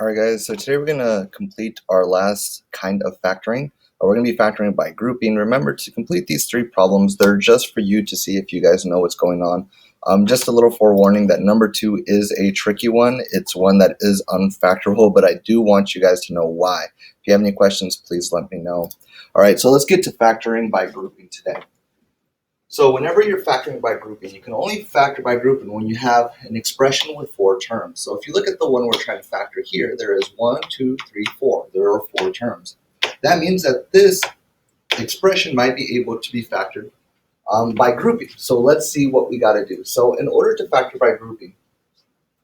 Alright guys, so today we're going to complete our last kind of factoring. We're going to be factoring by grouping. Remember, to complete these three problems, they're just for you to see if you guys know what's going on. Just a little forewarning that number 2 is a tricky one. It's one that is unfactorable, but I do want you guys to know why. If you have any questions, please let me know. Alright, so let's get to factoring by grouping today. So whenever you're factoring by grouping, you can only factor by grouping when you have an expression with 4 terms. So if you look at the one we're trying to factor here, there is 1, 2, 3, 4. There are 4 terms. That means that this expression might be able to be factored by grouping. So let's see what we got to do. So in order to factor by grouping,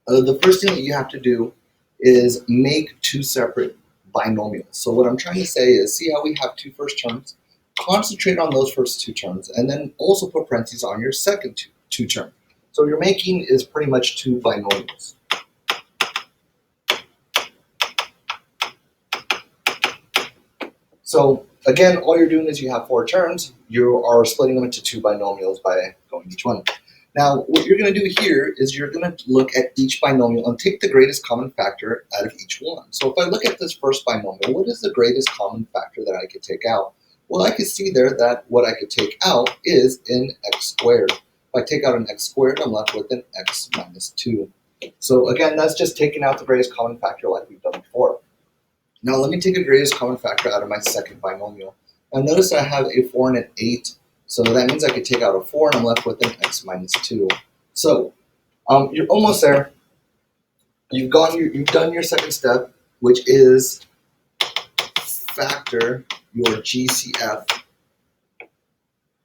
the first thing that you have to do is make 2 separate binomials. So what I'm trying to say is, see how we have 2 first terms? Concentrate on those first 2 terms, and then also put parentheses on your second two term. So what you're making is pretty much 2 binomials. So again, all you're doing is you have 4 terms. You are splitting them into 2 binomials by going each one. Now, what you're going to do here is you're going to look at each binomial and take the greatest common factor out of each one. So if I look at this first binomial, what is the greatest common factor that I could take out? Well, I can see there that what I could take out is an x squared. If I take out an x squared, I'm left with an x minus 2. So again, that's just taking out the greatest common factor like we've done before. Now let me take a greatest common factor out of my second binomial. Now notice I have a 4 and an 8. So that means I could take out a 4 and I'm left with an x minus 2. So you're almost there. You've done your second step, which is factor your GCF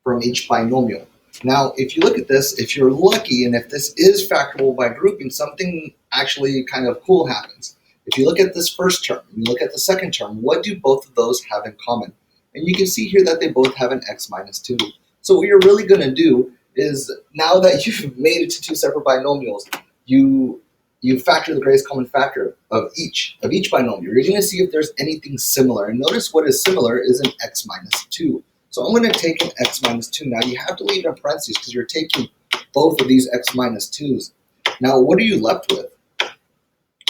from each binomial. Now, if you look at this, if you're lucky and if this is factorable by grouping, something actually kind of cool happens. If you look at this first term, you look at the second term, what do both of those have in common? And you can see here that they both have an x minus 2. So what you're really going to do is, now that you've made it to 2 separate binomials, you factor the greatest common factor of each binomial. You're going to see if there's anything similar. And notice what is similar is an x minus 2. So I'm going to take an x minus 2. Now you have to leave it in parentheses because you're taking both of these x minus 2s. Now what are you left with?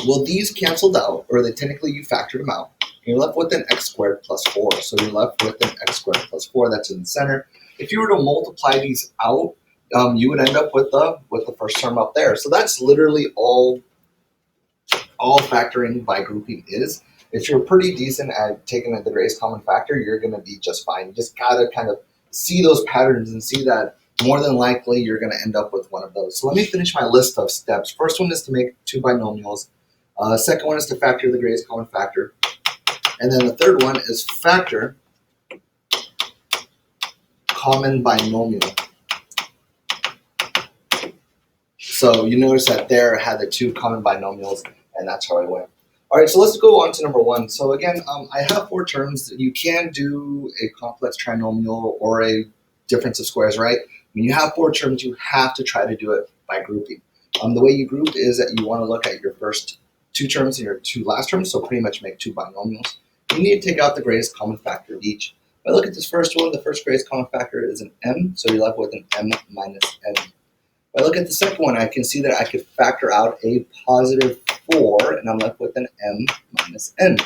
Well, these canceled out, or they technically you factored them out. You're left with an x squared plus 4. So you're left with an x squared plus 4. That's in the center. If you were to multiply these out, you would end up with the first term up there. So that's literally all factoring by grouping is. If you're pretty decent at taking the greatest common factor, you're going to be just fine. You just got to kind of see those patterns and see that more than likely you're going to end up with one of those. So let me finish my list of steps. First one is to make 2 binomials. Second one is to factor the greatest common factor. And then the third one is factor common binomial. So you notice that there I had the 2 common binomials, and that's how I went. All right, so let's go on to number 1. So again, I have 4 terms. You can do a complex trinomial or a difference of squares, right? When you have 4 terms, you have to try to do it by grouping. The way you group is that you want to look at your first 2 terms and your 2 last terms, so pretty much make 2 binomials. You need to take out the greatest common factor of each. If I look at this first one, the first greatest common factor is an m, so you're left with an m minus n. If I look at the second one, I can see that I could factor out a positive 4, and I'm left with an m minus n.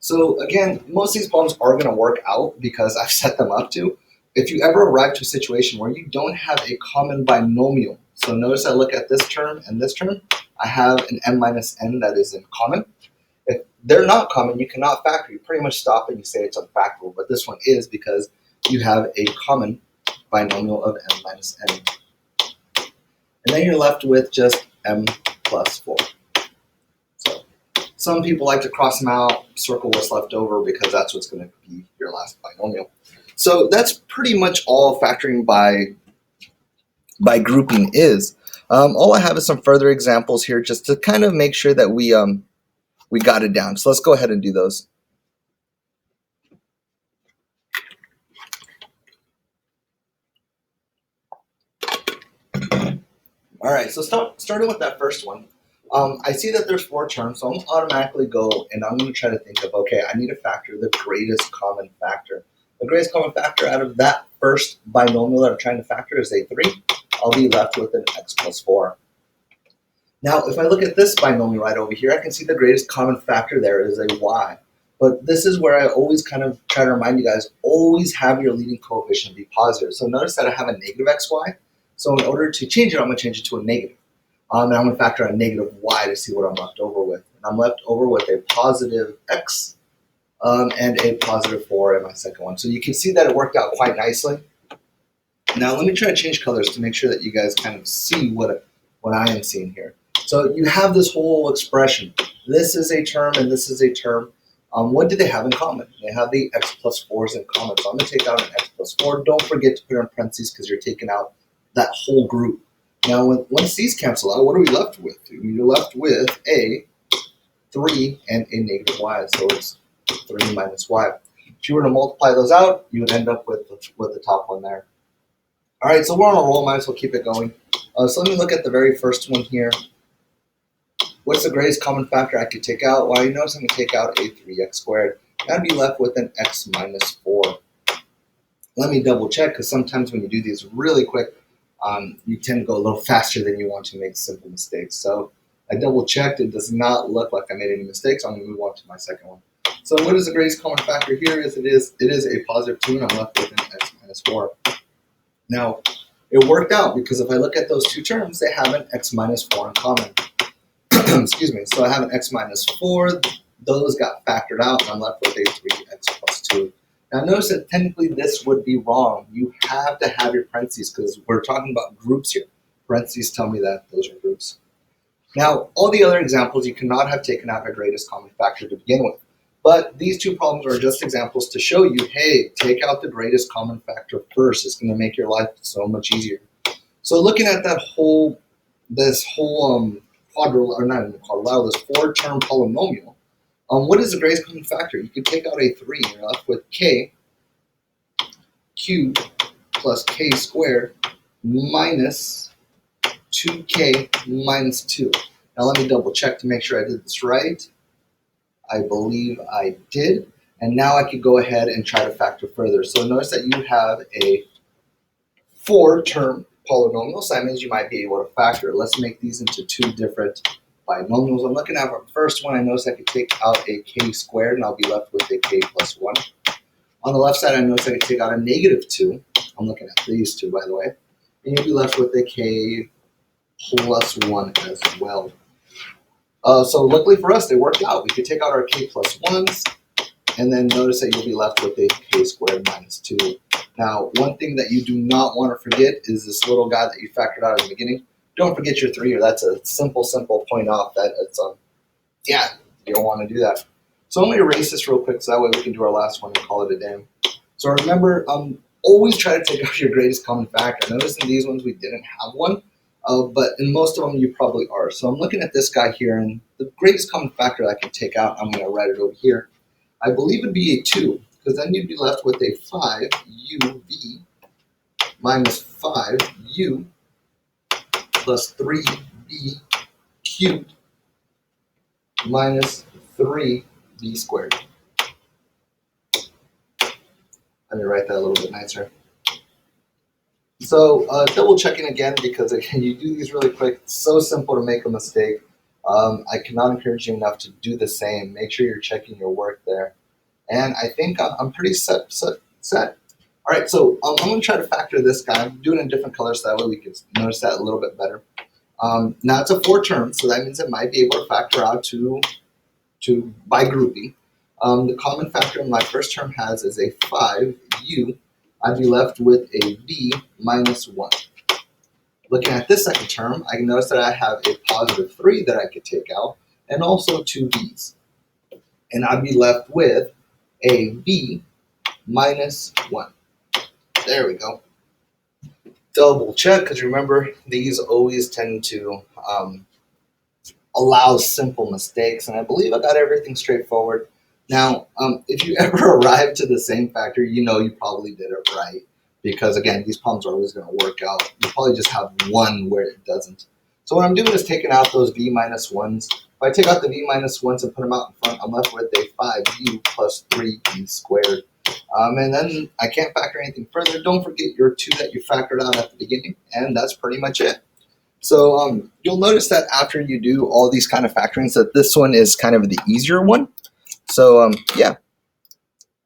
So again, most of these problems are going to work out because I've set them up to. If you ever arrive to a situation where you don't have a common binomial, so notice I look at this term and this term, I have an m minus n that is in common. If they're not common, you cannot factor. You pretty much stop and you say it's unfactorable, but this one is because you have a common binomial of m minus n. And then you're left with just m plus 4. So some people like to cross them out, circle what's left over, because that's what's going to be your last binomial. So that's pretty much all factoring by grouping is. All I have is some further examples here just to kind of make sure that we got it down. So let's go ahead and do those. All right, so starting with that first one, I see that there's 4 terms, so I'm automatically go and I'm going to try to think of, okay, I need to factor the greatest common factor. The greatest common factor out of that first binomial that I'm trying to factor is a 3. I'll be left with an x plus 4. Now, if I look at this binomial right over here, I can see the greatest common factor there is a y. But this is where I always kind of try to remind you guys, always have your leading coefficient be positive. So notice that I have a negative xy. So in order to change it, I'm going to change it to a negative. And I'm going to factor a negative y to see what I'm left over with. And I'm left over with a positive x and a positive 4 in my second one. So you can see that it worked out quite nicely. Now let me try to change colors to make sure that you guys kind of see what I am seeing here. So you have this whole expression. This is a term and this is a term. What do they have in common? They have the x plus 4s in common. So I'm going to take out an x plus 4. Don't forget to put it in parentheses because you're taking out that whole group. Now, once these cancel out, what are we left with? You're left with a 3 and a negative y. So it's 3 minus y. If you were to multiply those out, you would end up with the top one there. All right, so we're on a roll. Might as well keep it going. So let me look at the very first one here. What's the greatest common factor I could take out? Well, you notice I'm going to take out a 3x squared. I'd be left with an x minus 4. Let me double check because sometimes when you do these really quick, you tend to go a little faster than you want to make simple mistakes. So I double checked. It does not look like I made any mistakes. I'm going to move on to my second one. So what is the greatest common factor here? It is a positive 2, and I'm left with an x minus 4. Now, it worked out because if I look at those two terms, they have an x minus 4 in common. Excuse me. So I have an x minus 4. Those got factored out, and I'm left with a 3x plus 2. Now notice that technically this would be wrong. You have to have your parentheses because we're talking about groups here. Parentheses tell me that those are groups. Now, all the other examples, you cannot have taken out a greatest common factor to begin with. But these two problems are just examples to show you, hey, take out the greatest common factor first. It's going to make your life so much easier. So looking at this whole quadrilateral, this 4-term polynomial, what is the greatest common factor? You could take out a 3 and you're left with k cubed plus k squared minus 2k minus 2. Now let me double check to make sure I did this right. I believe I did. And now I could go ahead and try to factor further. So notice that you have a 4-term polynomial, so that means you might be able to factor. Let's make these into 2 different binomials. I'm looking at our first one. I notice I could take out a k squared, and I'll be left with a k plus 1. On the left side, I notice I could take out a negative 2. I'm looking at these two, by the way. And you'll be left with a k plus 1 as well. So luckily for us, they worked out. We could take out our k plus 1s, and then notice that you'll be left with a k squared minus 2. Now, one thing that you do not want to forget is this little guy that you factored out at the beginning. Don't forget your 3, or that's a simple point off. That it's yeah, you don't want to do that. So I'm going to erase this real quick so that way we can do our last one and call it a day. So remember, always try to take out your greatest common factor. Notice in these ones we didn't have one, but in most of them you probably are. So I'm looking at this guy here, and the greatest common factor I can take out, I'm going to write it over here. I believe it'd be a 2, because then you'd be left with a 5uv minus 5u plus 3b cubed minus 3b squared. Let me write that a little bit nicer. So double checking again, because again, you do these really quick. It's so simple to make a mistake. I cannot encourage you enough to do the same. Make sure you're checking your work there. And I think I'm pretty set. All right, so I'm going to try to factor this guy. I'm doing it in different colors so that way we can notice that a little bit better. Now it's a 4-term, so that means it might be able to factor out to by grouping. The common factor in my first term has is a 5u. I'd be left with a b minus 1. Looking at this second term, I can notice that I have a positive 3 that I could take out, and also 2 b's. And I'd be left with a b minus 1. There we go. Double check, because remember, these always tend to allow simple mistakes, and I believe I got everything straightforward. Now, if you ever arrive to the same factor, you know you probably did it right, because again, these problems are always going to work out. You probably just have one where it doesn't. So what I'm doing is taking out those b minus 1s. If I take out the b minus 1s and put them out in front, I'm left with a 5u plus 3b squared. And then I can't factor anything further. Don't forget your 2 that you factored out at the beginning, and that's pretty much it. So you'll notice that after you do all these kind of factorings, that this one is kind of the easier one. So yeah,